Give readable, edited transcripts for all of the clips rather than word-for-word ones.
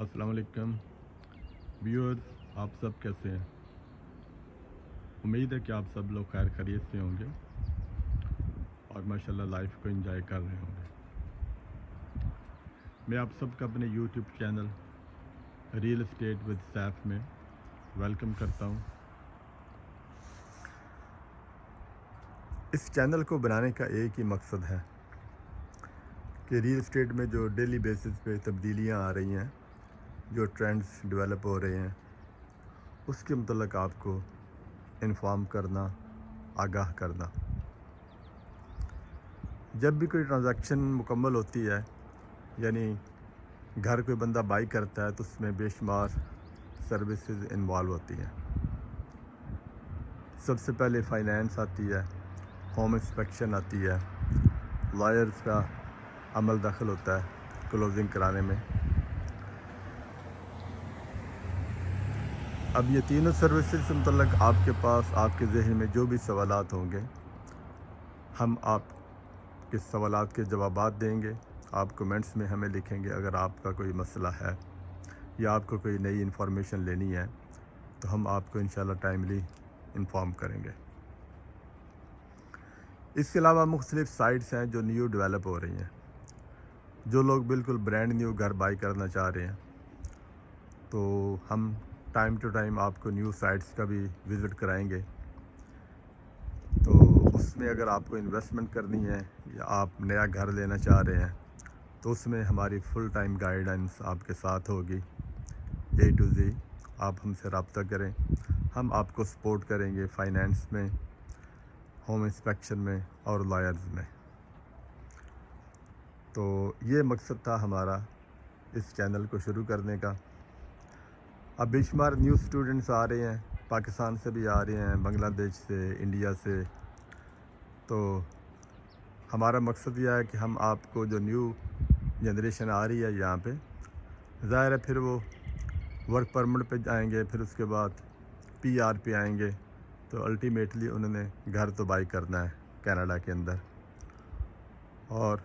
अस्सलाम वालेकुम व्यूअर्स, आप सब कैसे हैं। उम्मीद है कि आप सब लोग खैर खैरियत से होंगे और माशाल्लाह लाइफ को एंजॉय कर रहे होंगे। मैं आप सबका अपने YouTube channel real estate with Saif में वेलकम करता हूं। इस चैनल को बनाने का एक ही मकसद है कि रियल एस्टेट में जो डेली बेसिस पे तब्दीलियां आ रही हैं, जो ट्रेंड्स डेवलप हो रहे हैं, उसके मुतल्लिक़ आपको इन्फॉर्म करना, आगाह करना। जब भी कोई ट्रांजैक्शन मुकम्मल होती है, यानी घर कोई बंदा बाई करता है, तो उसमें बेशुमार सर्विसेज इन्वॉल्व होती हैं। सबसे पहले फाइनेंस आती है, होम इंस्पेक्शन आती है, लॉयर्स का अमल दाखिल होता है क्लोजिंग कराने में। अब ये तीनों सर्विसेज से मुतल्लिक़ आपके पास आपके जहन में जो भी सवालात होंगे, हम आपके सवालात के जवाबात देंगे। आप कमेंट्स में हमें लिखेंगे। अगर आपका कोई मसला है या आपको कोई नई इन्फॉर्मेशन लेनी है तो हम आपको इंशाल्लाह टाइमली इन्फॉर्म करेंगे। इसके अलावा मुख्तलिफ़ साइट्स हैं जो न्यू डेवलप हो रही हैं। जो लोग बिल्कुल ब्रांड न्यू घर बाई करना चाह रहे हैं, तो हम टाइम टू टाइम आपको न्यू साइट्स का भी विज़िट कराएंगे। तो उसमें अगर आपको इन्वेस्टमेंट करनी है या आप नया घर लेना चाह रहे हैं, तो उसमें हमारी फुल टाइम गाइडेंस आपके साथ होगी A to Z। आप हमसे रब्ता करें, हम आपको सपोर्ट करेंगे फाइनेंस में, होम इंस्पेक्शन में और लॉयर्स में। तो ये मकसद था हमारा इस चैनल को शुरू करने का। अब बेशुमार न्यू स्टूडेंट्स आ रहे हैं, पाकिस्तान से भी आ रहे हैं, बांग्लादेश से, इंडिया से। तो हमारा मकसद यह है कि हम आपको जो न्यू जनरेशन आ रही है यहाँ पे, ज़ाहिर है फिर वो वर्क परमिट पे जाएंगे, फिर उसके बाद PR पे आएंगे, तो अल्टीमेटली उन्होंने घर तो बाई करना है कनाडा के अंदर। और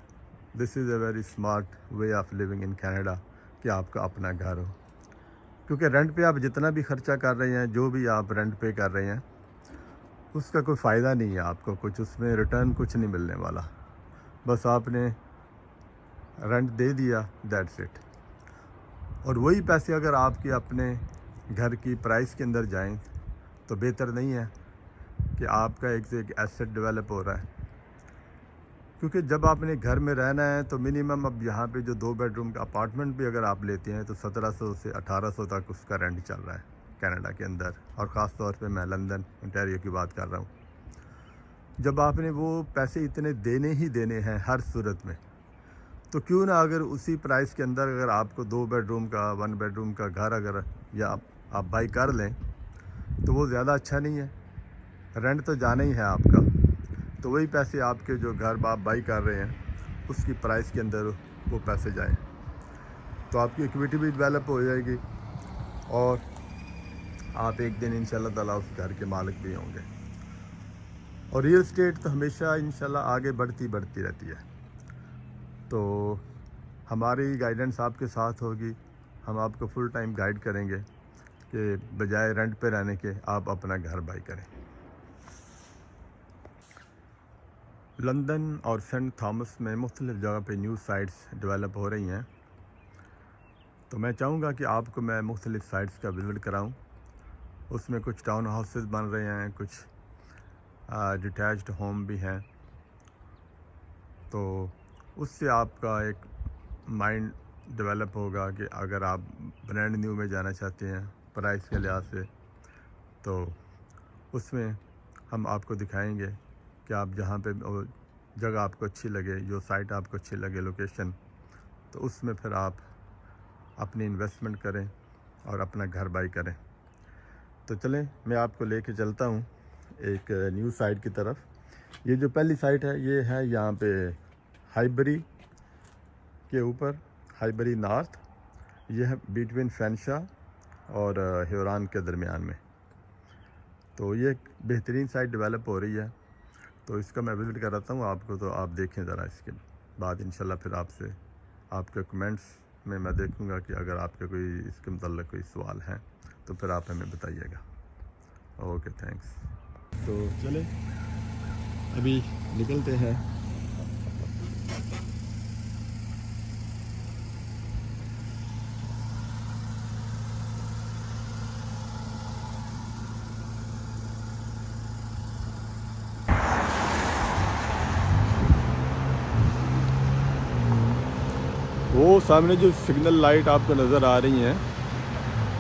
this is a very smart way of living in Canada कि आपका अपना घर हो। क्योंकि रेंट पे आप जितना भी ख़र्चा कर रहे हैं, जो भी आप रेंट पे कर रहे हैं, उसका कोई फ़ायदा नहीं है आपको, कुछ उसमें रिटर्न कुछ नहीं मिलने वाला। बस आपने रेंट दे दिया, दैट्स इट। और वही पैसे अगर आपके अपने घर की प्राइस के अंदर जाएं तो बेहतर नहीं है कि आपका एक से एक एसेट डेवलप हो रहा है। क्योंकि जब आपने घर में रहना है तो मिनिमम अब यहाँ पे जो 2 बेडरूम का अपार्टमेंट भी अगर आप लेते हैं तो 1700 से 1800 तक उसका रेंट चल रहा है कनाडा के अंदर। और ख़ास तौर पे मैं लंदन ओंटारियो की बात कर रहा हूँ। जब आपने वो पैसे इतने देने ही देने हैं हर सूरत में, तो क्यों ना अगर उसी प्राइस के अंदर अगर आपको 2 बेडरूम का 1 बेडरूम का घर अगर या आप बाई कर लें, तो वो ज़्यादा अच्छा नहीं है। रेंट तो जाना ही है आपका, तो वही पैसे आपके जो घर आप बाई कर रहे हैं उसकी प्राइस के अंदर वो पैसे जाएं, तो आपकी इक्विटी भी डेवलप हो जाएगी और आप एक दिन इंशाल्लाह ताला उस घर के मालिक भी होंगे। और रियल एस्टेट तो हमेशा इंशाल्लाह आगे बढ़ती रहती है। तो हमारी गाइडेंस आपके साथ होगी। हम आपको फुल टाइम गाइड करेंगे कि बजाय रेंट पे रहने के आप अपना घर बाई करें। लंदन और सेंट थॉमस में मुख्तलिफ़ जगह पे न्यू साइट्स डेवलप हो रही हैं। तो मैं चाहूँगा कि आपको मैं मुख्तलिफ़ साइट्स का विज़िट कराऊँ। उसमें कुछ टाउन हाउसेस बन रहे हैं, कुछ डिटैच्ड होम भी हैं। तो उससे आपका एक माइंड डेवलप होगा कि अगर आप ब्रांड न्यू में जाना चाहते हैं प्राइस के लिहाज से, तो उसमें हम आपको दिखाएंगे कि आप जहाँ पे जगह आपको अच्छी लगे, जो साइट आपको अच्छी लगे, लोकेशन, तो उसमें फिर आप अपनी इन्वेस्टमेंट करें और अपना घर बाई करें। तो चलें, मैं आपको लेके चलता हूँ एक न्यू साइट की तरफ। ये जो पहली साइट है, ये है यहाँ पे हाईबरी के ऊपर, हाईबरी नॉर्थ। ये है बिटवीन फैनशा और ह्यूरॉन के दरमियान में। तो ये एक बेहतरीन साइट डेवलप हो रही है, तो इसका मैं विज़िट कराता हूँ आपको। तो आप देखें ज़रा, इसके बाद इंशाल्लाह फिर आपसे आपके कमेंट्स میں دیکھوں گا کہ اگر آپ کے کوئی اس کے متعلق کوئی سوال ہیں تو پھر آپ ہمیں بتائیے گا. Okay thanks. تو چلیں ابھی نکلتے ہیں. وہ سامنے جو سگنل لائٹ آپ کو نظر آ رہی ہیں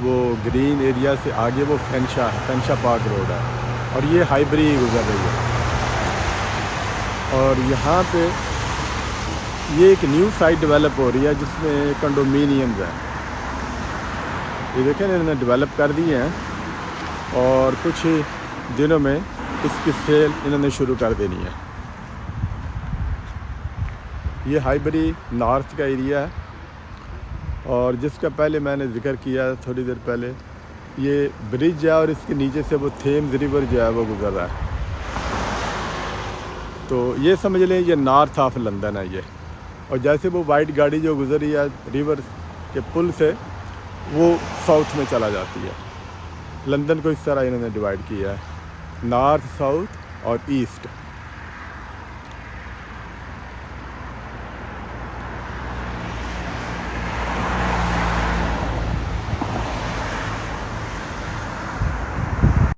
وہ گرین ایریا سے آگے وہ فینشا پارک روڈ ہے اور یہ ہائیبری گزر رہی ہے. اور یہاں پہ یہ ایک نیو سائٹ ڈیولپ ہو رہی ہے جس میں کنڈومینیمز ہیں. یہ دیکھیں انہوں نے ڈیولپ کر دی ہیں اور کچھ دنوں میں اس کی سیل انہوں نے شروع کر دینی ہے. یہ ہائیبری نارتھ کا ایریا ہے اور جس کا پہلے میں نے ذکر کیا تھوڑی دیر پہلے یہ برج ہے اور اس کے نیچے سے وہ تھیمز ریور جو ہے وہ گزر رہا ہے. تو یہ سمجھ لیں یہ نارتھ آف لندن ہے یہ. اور جیسے وہ وائٹ گاڑی جو گزری ہے ریور کے پل سے وہ ساؤتھ میں چلا جاتی ہے. لندن کو اس طرح انہوں نے ڈیوائیڈ کیا ہے نارتھ ساؤتھ اور ایسٹ.